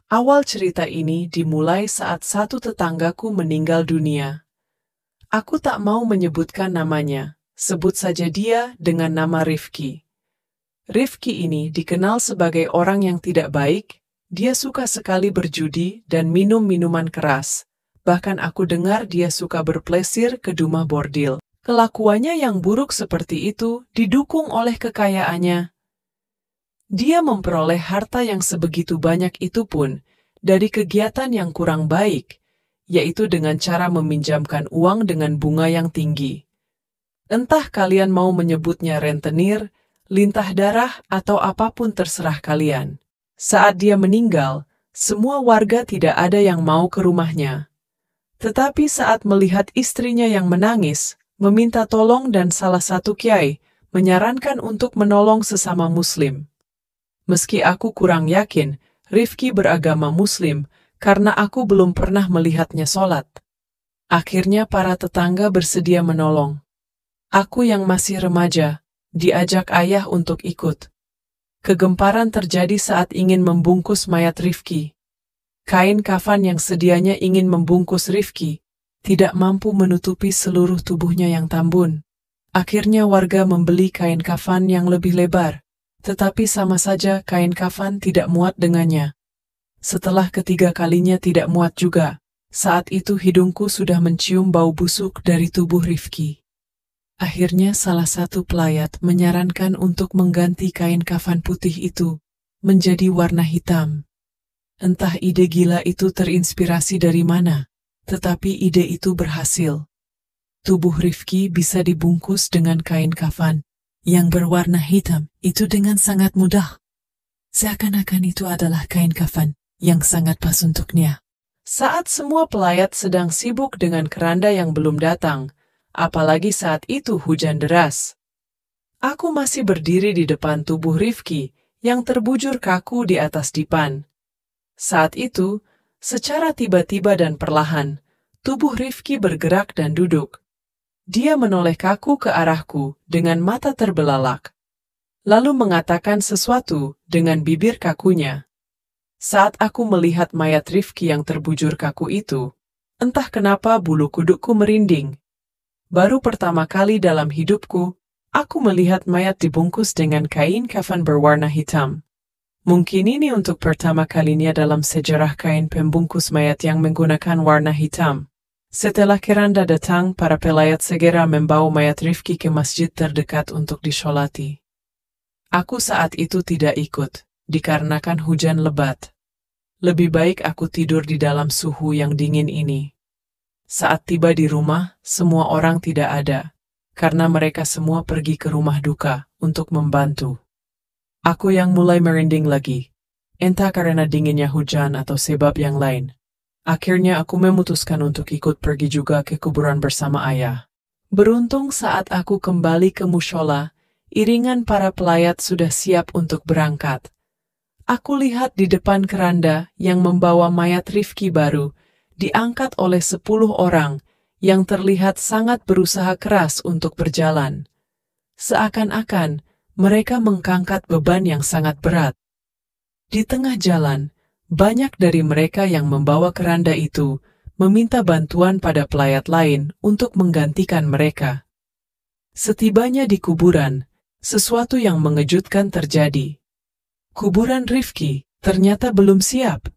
Awal cerita ini dimulai saat satu tetanggaku meninggal dunia. Aku tak mau menyebutkan namanya, sebut saja dia dengan nama Rifki. Rifki ini dikenal sebagai orang yang tidak baik, dia suka sekali berjudi dan minum minuman keras. Bahkan aku dengar dia suka berplesir ke rumah bordil. Kelakuannya yang buruk seperti itu didukung oleh kekayaannya. Dia memperoleh harta yang sebegitu banyak itu pun dari kegiatan yang kurang baik, yaitu dengan cara meminjamkan uang dengan bunga yang tinggi. Entah kalian mau menyebutnya rentenir, lintah darah, atau apapun terserah kalian. Saat dia meninggal, semua warga tidak ada yang mau ke rumahnya. Tetapi saat melihat istrinya yang menangis, meminta tolong dan salah satu kiai menyarankan untuk menolong sesama muslim. Meski aku kurang yakin Rifki beragama muslim karena aku belum pernah melihatnya sholat. Akhirnya para tetangga bersedia menolong. Aku yang masih remaja, diajak ayah untuk ikut. Kegemparan terjadi saat ingin membungkus mayat Rifki. Kain kafan yang sedianya ingin membungkus Rifki tidak mampu menutupi seluruh tubuhnya yang tambun. Akhirnya warga membeli kain kafan yang lebih lebar. Tetapi sama saja kain kafan tidak muat dengannya. Setelah ketiga kalinya tidak muat juga, saat itu hidungku sudah mencium bau busuk dari tubuh Rifki. Akhirnya salah satu pelayat menyarankan untuk mengganti kain kafan putih itu menjadi warna hitam. Entah ide gila itu terinspirasi dari mana, tetapi ide itu berhasil. Tubuh Rifki bisa dibungkus dengan kain kafan yang berwarna hitam itu dengan sangat mudah. Seakan-akan itu adalah kain kafan yang sangat pas untuknya. Saat semua pelayat sedang sibuk dengan keranda yang belum datang, apalagi saat itu hujan deras, aku masih berdiri di depan tubuh Rifki yang terbujur kaku di atas dipan. Saat itu, secara tiba-tiba dan perlahan, tubuh Rifki bergerak dan duduk. Dia menoleh kaku ke arahku dengan mata terbelalak, lalu mengatakan sesuatu dengan bibir kakunya. Saat aku melihat mayat Rifki yang terbujur kaku itu, entah kenapa bulu kudukku merinding. Baru pertama kali dalam hidupku, aku melihat mayat dibungkus dengan kain kafan berwarna hitam. Mungkin ini untuk pertama kalinya dalam sejarah kain pembungkus mayat yang menggunakan warna hitam. Setelah keranda datang, para pelayat segera membawa mayat Rifki ke masjid terdekat untuk disolati. Aku saat itu tidak ikut, dikarenakan hujan lebat. Lebih baik aku tidur di dalam suhu yang dingin ini. Saat tiba di rumah, semua orang tidak ada, karena mereka semua pergi ke rumah duka untuk membantu. Aku yang mulai merinding lagi, entah karena dinginnya hujan atau sebab yang lain. Akhirnya aku memutuskan untuk ikut pergi juga ke kuburan bersama ayah. Beruntung saat aku kembali ke mushola, iringan para pelayat sudah siap untuk berangkat. Aku lihat di depan keranda yang membawa mayat Rifki baru, diangkat oleh 10 orang yang terlihat sangat berusaha keras untuk berjalan. Seakan-akan mereka mengangkat beban yang sangat berat. Di tengah jalan, banyak dari mereka yang membawa keranda itu meminta bantuan pada pelayat lain untuk menggantikan mereka. Setibanya di kuburan, sesuatu yang mengejutkan terjadi. Kuburan Rifki ternyata belum siap.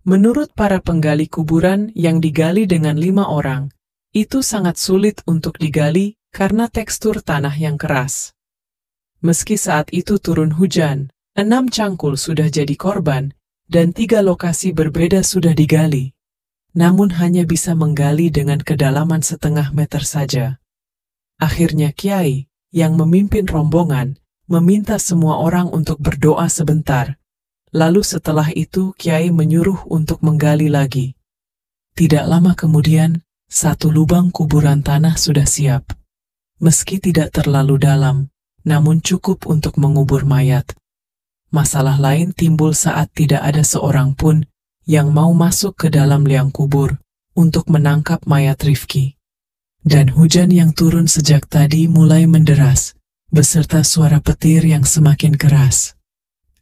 Menurut para penggali kuburan yang digali dengan 5 orang, itu sangat sulit untuk digali karena tekstur tanah yang keras. Meski saat itu turun hujan, 6 cangkul sudah jadi korban, dan 3 lokasi berbeda sudah digali. Namun hanya bisa menggali dengan kedalaman setengah meter saja. Akhirnya kiai, yang memimpin rombongan, meminta semua orang untuk berdoa sebentar. Lalu setelah itu kiai menyuruh untuk menggali lagi. Tidak lama kemudian, satu lubang kuburan tanah sudah siap. Meski tidak terlalu dalam, namun cukup untuk mengubur mayat. Masalah lain timbul saat tidak ada seorang pun yang mau masuk ke dalam liang kubur untuk menangkap mayat Rifki. Dan hujan yang turun sejak tadi mulai menderas, beserta suara petir yang semakin keras.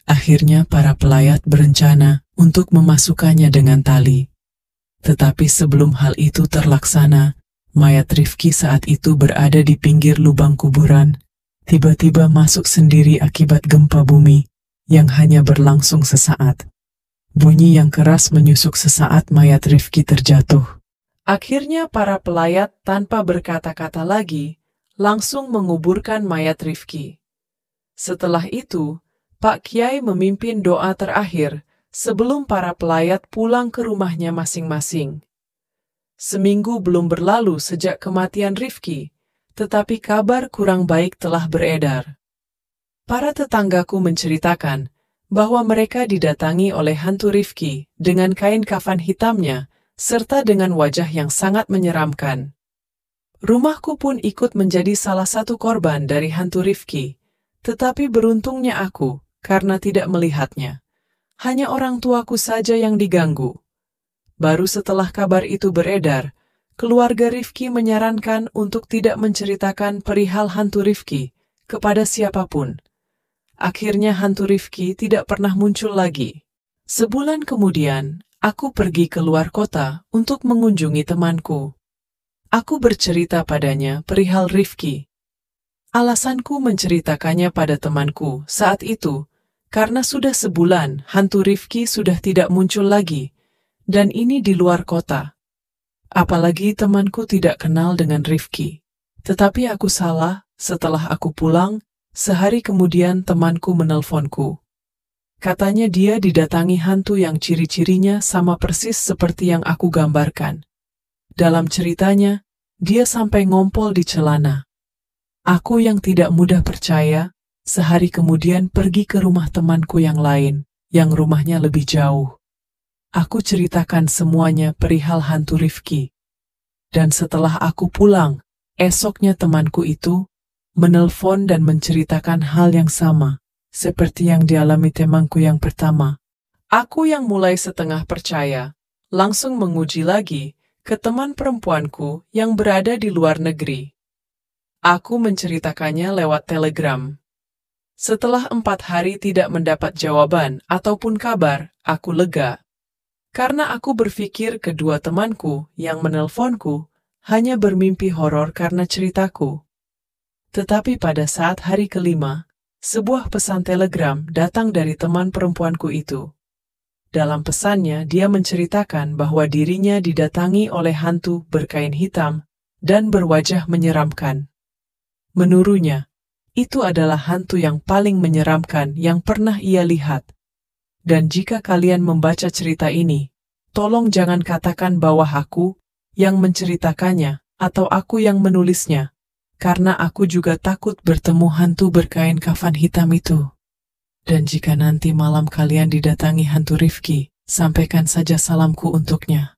Akhirnya para pelayat berencana untuk memasukkannya dengan tali. Tetapi sebelum hal itu terlaksana, mayat Rifki saat itu berada di pinggir lubang kuburan, tiba-tiba masuk sendiri akibat gempa bumi yang hanya berlangsung sesaat. Bunyi yang keras menyusuk sesaat mayat Rifki terjatuh. Akhirnya para pelayat tanpa berkata-kata lagi, langsung menguburkan mayat Rifki. Setelah itu, Pak Kiai memimpin doa terakhir sebelum para pelayat pulang ke rumahnya masing-masing. Seminggu belum berlalu sejak kematian Rifki, tetapi kabar kurang baik telah beredar. Para tetanggaku menceritakan bahwa mereka didatangi oleh hantu Rifki dengan kain kafan hitamnya, serta dengan wajah yang sangat menyeramkan. Rumahku pun ikut menjadi salah satu korban dari hantu Rifki, tetapi beruntungnya aku, karena tidak melihatnya. Hanya orang tuaku saja yang diganggu. Baru setelah kabar itu beredar, keluarga Rifki menyarankan untuk tidak menceritakan perihal hantu Rifki kepada siapapun. Akhirnya hantu Rifki tidak pernah muncul lagi. Sebulan kemudian, aku pergi keluar kota untuk mengunjungi temanku. Aku bercerita padanya perihal Rifki. Alasanku menceritakannya pada temanku saat itu, karena sudah sebulan hantu Rifki sudah tidak muncul lagi, dan ini di luar kota. Apalagi temanku tidak kenal dengan Rifki. Tetapi aku salah, setelah aku pulang, sehari kemudian temanku menelponku. Katanya dia didatangi hantu yang ciri-cirinya sama persis seperti yang aku gambarkan. Dalam ceritanya, dia sampai ngompol di celana. Aku yang tidak mudah percaya, sehari kemudian pergi ke rumah temanku yang lain, yang rumahnya lebih jauh. Aku ceritakan semuanya perihal hantu Rifki. Dan setelah aku pulang, esoknya temanku itu menelpon dan menceritakan hal yang sama, seperti yang dialami temanku yang pertama. Aku yang mulai setengah percaya, langsung menguji lagi ke teman perempuanku yang berada di luar negeri. Aku menceritakannya lewat telegram. Setelah 4 hari tidak mendapat jawaban ataupun kabar, aku lega. Karena aku berpikir kedua temanku yang menelponku hanya bermimpi horor karena ceritaku. Tetapi pada saat hari kelima, sebuah pesan telegram datang dari teman perempuanku itu. Dalam pesannya, dia menceritakan bahwa dirinya didatangi oleh hantu berkain hitam dan berwajah menyeramkan. Menurutnya, itu adalah hantu yang paling menyeramkan yang pernah ia lihat. Dan jika kalian membaca cerita ini, tolong jangan katakan bahwa aku yang menceritakannya atau aku yang menulisnya. Karena aku juga takut bertemu hantu berkain kafan hitam itu. Dan jika nanti malam kalian didatangi hantu Rifki, sampaikan saja salamku untuknya.